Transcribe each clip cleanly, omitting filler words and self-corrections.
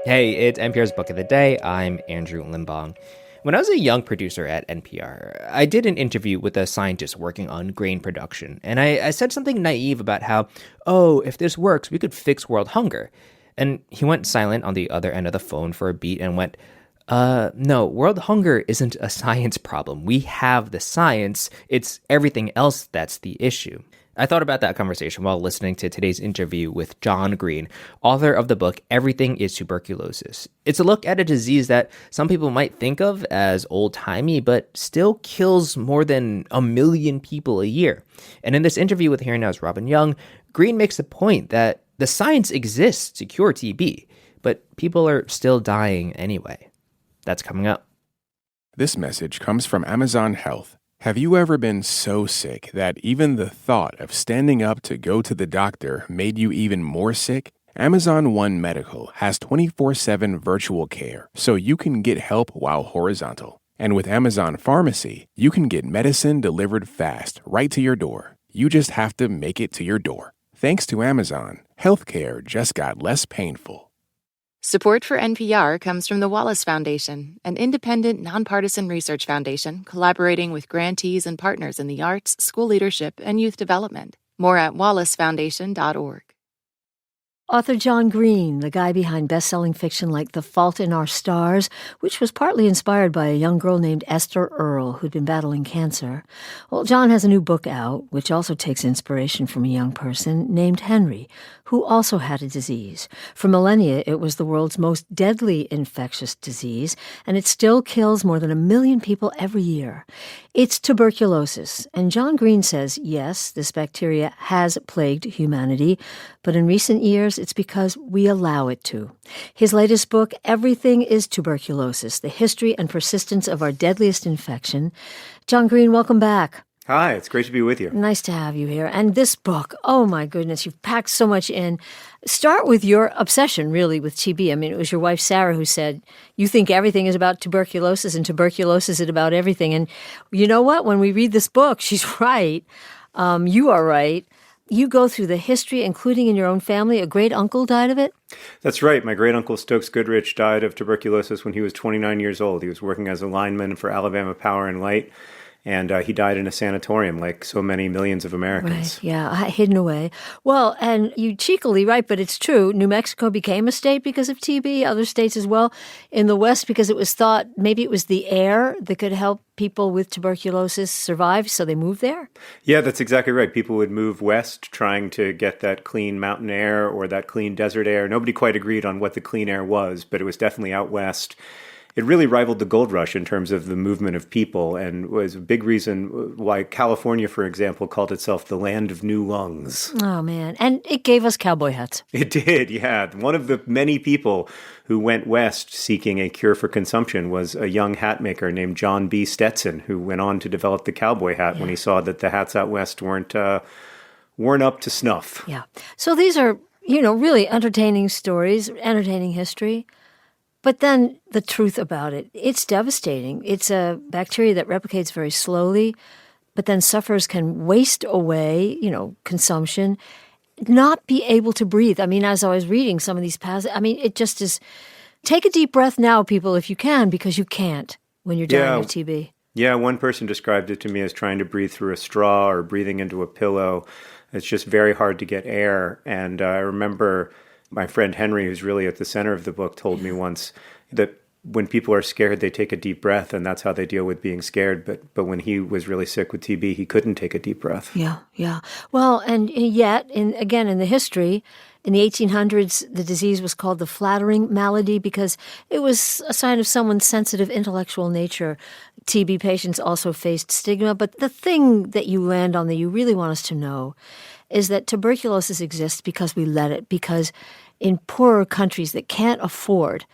Hey, it's NPR's Book of the Day. I'm Andrew Limbong. When I was a young producer at NPR, I did an interview with a scientist working on grain production, and I said something naive about how, if this works, we could fix world hunger. And he went silent on the other end of the phone for a beat and went, no, world hunger isn't a science problem. We have the science. It's everything else that's the issue. I thought about that conversation while listening to today's interview with John Green, author of the book Everything Is Tuberculosis. It's a look at a disease that some people might think of as old-timey, but still kills more than 1 million people a year. And in this interview with Here Now's Robin Young, Green makes the point that the science exists to cure TB, but people are still dying anyway. That's coming up. This message comes from Amazon Health. Have you ever been so sick that even the thought of standing up to go to the doctor made you even more sick? Amazon One Medical has 24/7 virtual care, so you can get help while horizontal. And with Amazon Pharmacy, you can get medicine delivered fast right to your door. You just have to make it to your door. Thanks to Amazon, healthcare just got less painful. Support for NPR comes from the Wallace Foundation, an independent, nonpartisan research foundation collaborating with grantees and partners in the arts, school leadership, and youth development. More at wallacefoundation.org. Author John Green, the guy behind best-selling fiction like The Fault in Our Stars, which was partly inspired by a young girl named Esther Earle who'd been battling cancer. Well, John has a new book out, which also takes inspiration from a young person named Henry, who also had a disease. For millennia, it was the world's most deadly infectious disease, and it still kills more than 1 million people every year. It's tuberculosis, and John Green says, yes, this bacteria has plagued humanity, but in recent years, it's because we allow it to. His latest book, Everything Is Tuberculosis, The History and Persistence of Our Deadliest Infection. John Green, welcome back. Hi, it's great to be with you. Nice to have you here. And this book, oh my goodness, you've packed so much in. Start with your obsession, really, with TB. I mean, it was your wife, Sarah, who said, you think everything is about tuberculosis, and tuberculosis is about everything. And you know what? When we read this book, she's right. You are right. You go through the history, including in your own family. A great uncle died of it? That's right. My great uncle Stokes Goodrich died of tuberculosis when he was 29 years old. He was working as a lineman for Alabama Power and Light. And he died in a sanatorium like so many millions of Americans. Right, yeah, hidden away. Well, and you cheekily, right, but it's true. New Mexico became a state because of TB, other states as well. In the West, because it was thought maybe it was the air that could help people with tuberculosis survive, so they moved there? Yeah, that's exactly right. People would move west trying to get that clean mountain air or that clean desert air. Nobody quite agreed on what the clean air was, but it was definitely out west. It really rivaled the gold rush in terms of the movement of people and was a big reason why California, for example, called itself the land of new lungs. Oh, man. And it gave us cowboy hats. It did, yeah. One of the many people who went west seeking a cure for consumption was a young hat maker named John B. Stetson, who went on to develop the cowboy hat when he saw that the hats out west weren't up to snuff. Yeah. So these are, really entertaining stories, entertaining history. But then the truth about it, it's devastating. It's a bacteria that replicates very slowly, but then sufferers can waste away, consumption, not be able to breathe. I mean, as I was reading some of these passages, it just is, take a deep breath now, people, if you can, because you can't when you're dying of TB. Yeah, one person described it to me as trying to breathe through a straw or breathing into a pillow. It's just very hard to get air. And I remember my friend Henry, who's really at the center of the book, told me once that when people are scared, they take a deep breath, and that's how they deal with being scared. But when he was really sick with TB, he couldn't take a deep breath. Yeah. Well, and yet, in the history, in the 1800s, the disease was called the flattering malady because it was a sign of someone's sensitive intellectual nature. TB patients also faced stigma. But the thing that you land on that you really want us to know is that tuberculosis exists because we let it, because in poorer countries that can't afford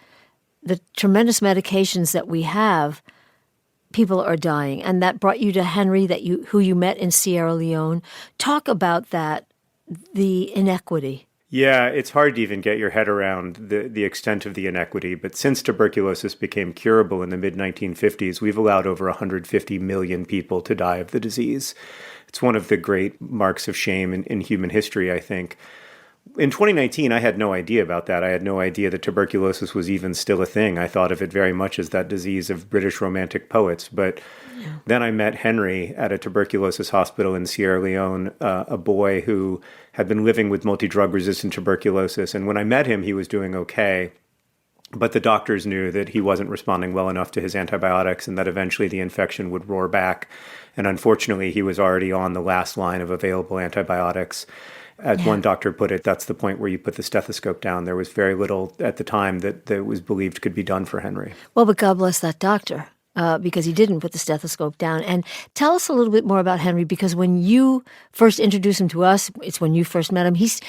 the tremendous medications that we have, people are dying. And that brought you to Henry, who you met in Sierra Leone. Talk about that, the inequity. Yeah, it's hard to even get your head around the extent of the inequity. But since tuberculosis became curable in the mid-1950s, we've allowed over 150 million people to die of the disease. It's one of the great marks of shame in human history, I think. In 2019, I had no idea about that. I had no idea that tuberculosis was even still a thing. I thought of it very much as that disease of British Romantic poets. But then I met Henry at a tuberculosis hospital in Sierra Leone, a boy who had been living with multi-drug resistant tuberculosis. And when I met him, he was doing okay. But the doctors knew that he wasn't responding well enough to his antibiotics and that eventually the infection would roar back. And unfortunately, he was already on the last line of available antibiotics. As one doctor put it, that's the point where you put the stethoscope down. There was very little at the time that was believed could be done for Henry. Well, but God bless that doctor, because he didn't put the stethoscope down. And tell us a little bit more about Henry, because when you first introduced him to us, it's when you first met him, he's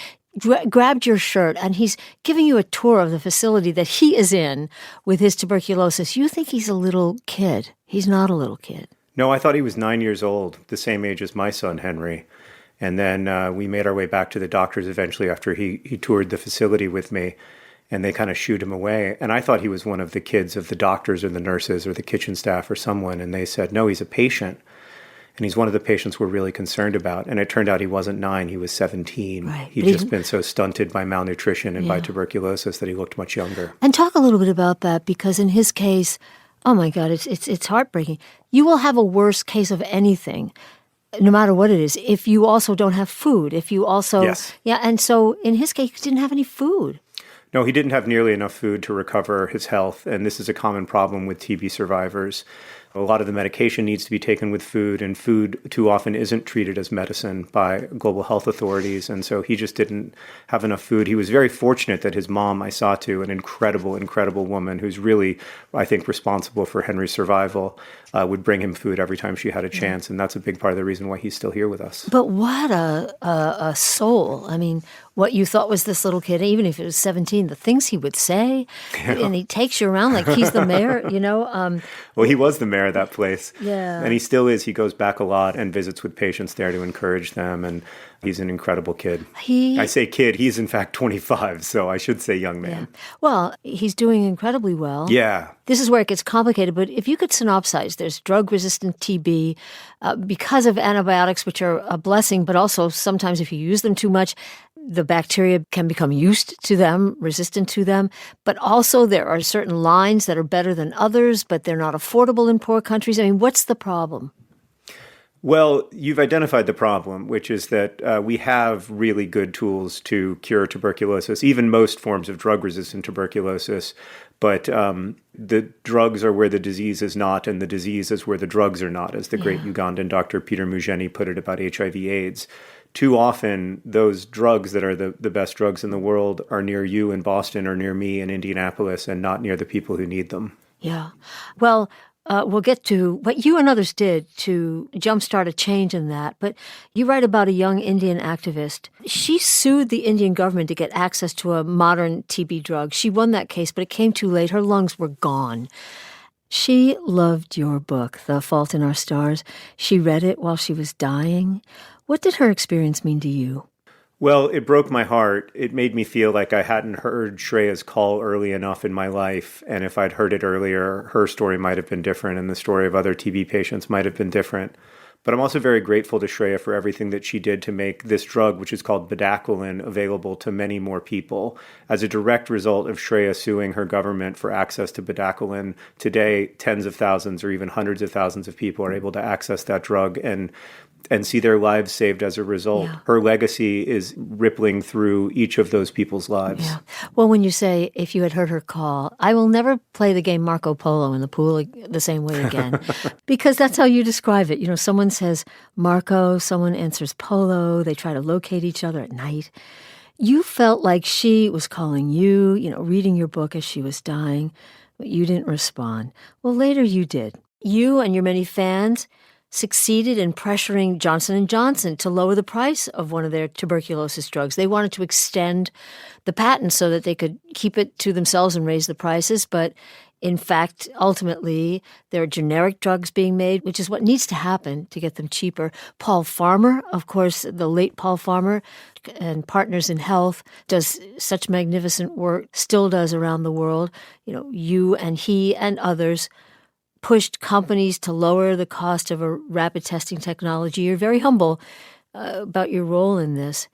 grabbed your shirt and he's giving you a tour of the facility that he is in with his tuberculosis. You think he's a little kid. He's not a little kid. No, I thought he was 9 years old, the same age as my son, Henry. And then we made our way back to the doctors eventually after he toured the facility with me, and they kind of shooed him away. And I thought he was one of the kids of the doctors or the nurses or the kitchen staff or someone. And they said, no, he's a patient. And he's one of the patients we're really concerned about. And it turned out he wasn't 9, he was 17. Right. He'd just been so stunted by malnutrition and by tuberculosis that he looked much younger. And talk a little bit about that, because in his case, oh my God, it's heartbreaking. You will have a worse case of anything, no matter what it is, if you also don't have food, if you also... Yes. Yeah, and so in his case, he didn't have any food. No, he didn't have nearly enough food to recover his health, and this is a common problem with TB survivors. A lot of the medication needs to be taken with food, and food too often isn't treated as medicine by global health authorities, and so he just didn't have enough food. He was very fortunate that his mom, Isatu, an incredible, incredible woman who's really, I think, responsible for Henry's survival, would bring him food every time she had a chance, and that's a big part of the reason why he's still here with us. But what a soul. I mean, what you thought was this little kid, even if it was 17, the things he would say, and he takes you around like he's the mayor, you know. Well, he was the mayor of that place. Yeah. And he still is. He goes back a lot and visits with patients there to encourage them, and he's an incredible kid. I say kid, he's in fact 25, so I should say young man. Yeah. Well, he's doing incredibly well. Yeah. This is where it gets complicated, but if you could synopsize, there's drug-resistant TB because of antibiotics, which are a blessing, but also sometimes if you use them too much, the bacteria can become used to them, resistant to them. But also there are certain lines that are better than others, but they're not affordable in poor countries. I mean, what's the problem? Well, you've identified the problem, which is that we have really good tools to cure tuberculosis, even most forms of drug-resistant tuberculosis. But the drugs are where the disease is not, and the disease is where the drugs are not, as the great Ugandan Dr. Peter Mugeni put it about HIV/AIDS. Too often, those drugs that are the best drugs in the world are near you in Boston or near me in Indianapolis and not near the people who need them. Yeah. Well, we'll get to what you and others did to jumpstart a change in that. But you write about a young Indian activist. She sued the Indian government to get access to a modern TB drug. She won that case, but it came too late. Her lungs were gone. She loved your book, The Fault in Our Stars. She read it while she was dying. What did her experience mean to you? Well, it broke my heart. It made me feel like I hadn't heard Shreya's call early enough in my life. And if I'd heard it earlier, her story might have been different and the story of other TB patients might have been different. But I'm also very grateful to Shreya for everything that she did to make this drug, which is called bedaquiline, available to many more people. As a direct result of Shreya suing her government for access to bedaquiline, today tens of thousands or even hundreds of thousands of people are able to access that drug and see their lives saved as a result. Yeah. Her legacy is rippling through each of those people's lives. Yeah. Well, when you say, if you had heard her call, I will never play the game Marco Polo in the pool the same way again. Because that's how you describe it. You know, someone says Marco, someone answers Polo, they try to locate each other at night. You felt like she was calling you, you know, reading your book as she was dying, but you didn't respond. Well, later you did. You and your many fans succeeded in pressuring Johnson & Johnson to lower the price of one of their tuberculosis drugs. They wanted to extend the patent so that they could keep it to themselves and raise the prices. But in fact, ultimately, there are generic drugs being made, which is what needs to happen to get them cheaper. Paul Farmer, of course, the late Paul Farmer and Partners in Health does such magnificent work, still does around the world. You know, you and he and others pushed companies to lower the cost of a rapid testing technology. You're very humble about your role in this.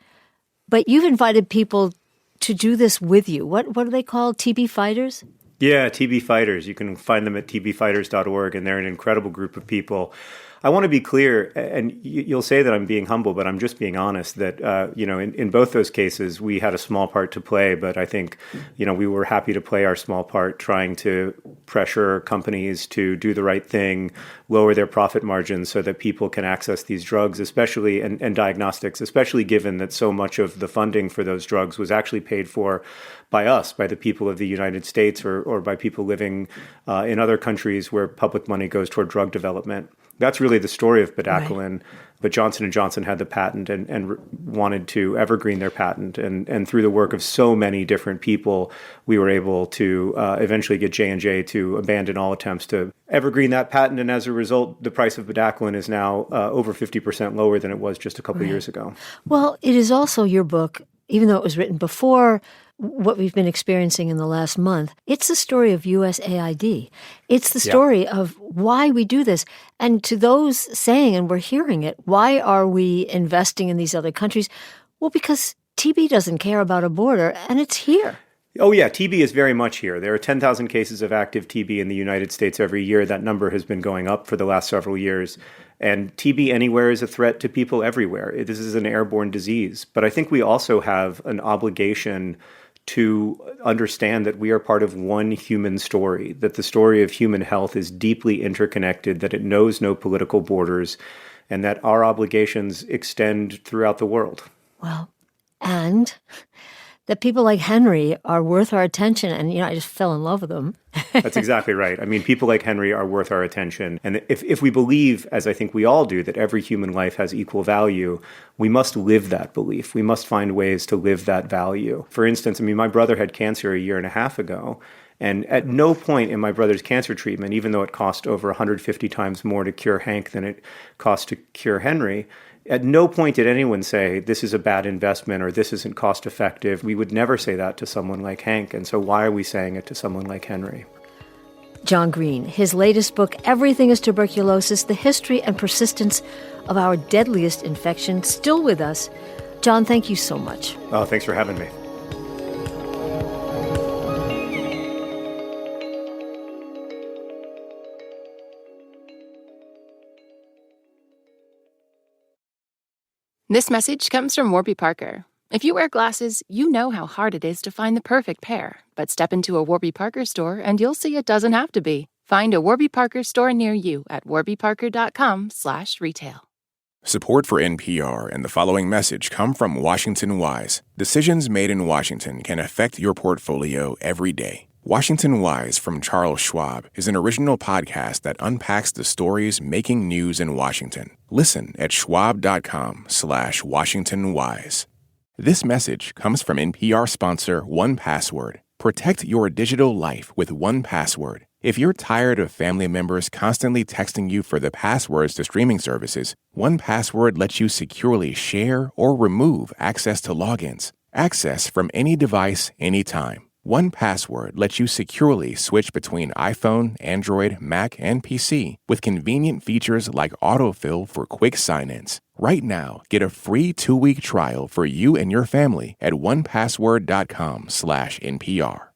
But you've invited people to do this with you. What are they called? TB Fighters? Yeah, TB Fighters. You can find them at tbfighters.org, and they're an incredible group of people. I want to be clear, and you'll say that I'm being humble, but I'm just being honest that, in both those cases, we had a small part to play, but I think, we were happy to play our small part trying to pressure companies to do the right thing, lower their profit margins so that people can access these drugs, especially, and diagnostics, especially given that so much of the funding for those drugs was actually paid for by us, by the people of the United States, or by people living in other countries where public money goes toward drug development. That's really the story of bedaquiline. Right. But Johnson & Johnson had the patent and wanted to evergreen their patent. And through the work of so many different people, we were able to eventually get J&J to abandon all attempts to evergreen that patent. And as a result, the price of bedaquiline is now over 50% lower than it was just a couple of years ago. Well, it is also your book, even though it was written before what we've been experiencing in the last month. It's the story of USAID. It's the story of why we do this. And to those saying, and we're hearing it, why are we investing in these other countries? Well, because TB doesn't care about a border, and it's here. Oh, yeah, TB is very much here. There are 10,000 cases of active TB in the United States every year. That number has been going up for the last several years. And TB anywhere is a threat to people everywhere. This is an airborne disease. But I think we also have an obligation to understand that we are part of one human story, that the story of human health is deeply interconnected, that it knows no political borders, and that our obligations extend throughout the world. Well, and that people like Henry are worth our attention. And, I just fell in love with him. That's exactly right. I mean, people like Henry are worth our attention. And if we believe, as I think we all do, that every human life has equal value, we must live that belief. We must find ways to live that value. For instance, my brother had cancer a year and a half ago. And at no point in my brother's cancer treatment, even though it cost over 150 times more to cure Hank than it cost to cure Henry, at no point did anyone say, this is a bad investment or this isn't cost effective. We would never say that to someone like Hank. And so why are we saying it to someone like Henry? John Green, his latest book, Everything is Tuberculosis, The History and Persistence of Our Deadliest Infection, still with us. John, thank you so much. Oh, thanks for having me. This message comes from Warby Parker. If you wear glasses, you know how hard it is to find the perfect pair. But step into a Warby Parker store and you'll see it doesn't have to be. Find a Warby Parker store near you at warbyparker.com/retail. Support for NPR and the following message come from Washington Wise. Decisions made in Washington can affect your portfolio every day. Washington Wise from Charles Schwab is an original podcast that unpacks the stories making news in Washington. Listen at schwab.com/WashingtonWise. This message comes from NPR sponsor 1Password. Protect your digital life with 1Password. If you're tired of family members constantly texting you for the passwords to streaming services, 1Password lets you securely share or remove access to logins. Access from any device, anytime. 1Password lets you securely switch between iPhone, Android, Mac, and PC with convenient features like autofill for quick sign-ins. Right now, get a free 2-week trial for you and your family at onepassword.com/NPR.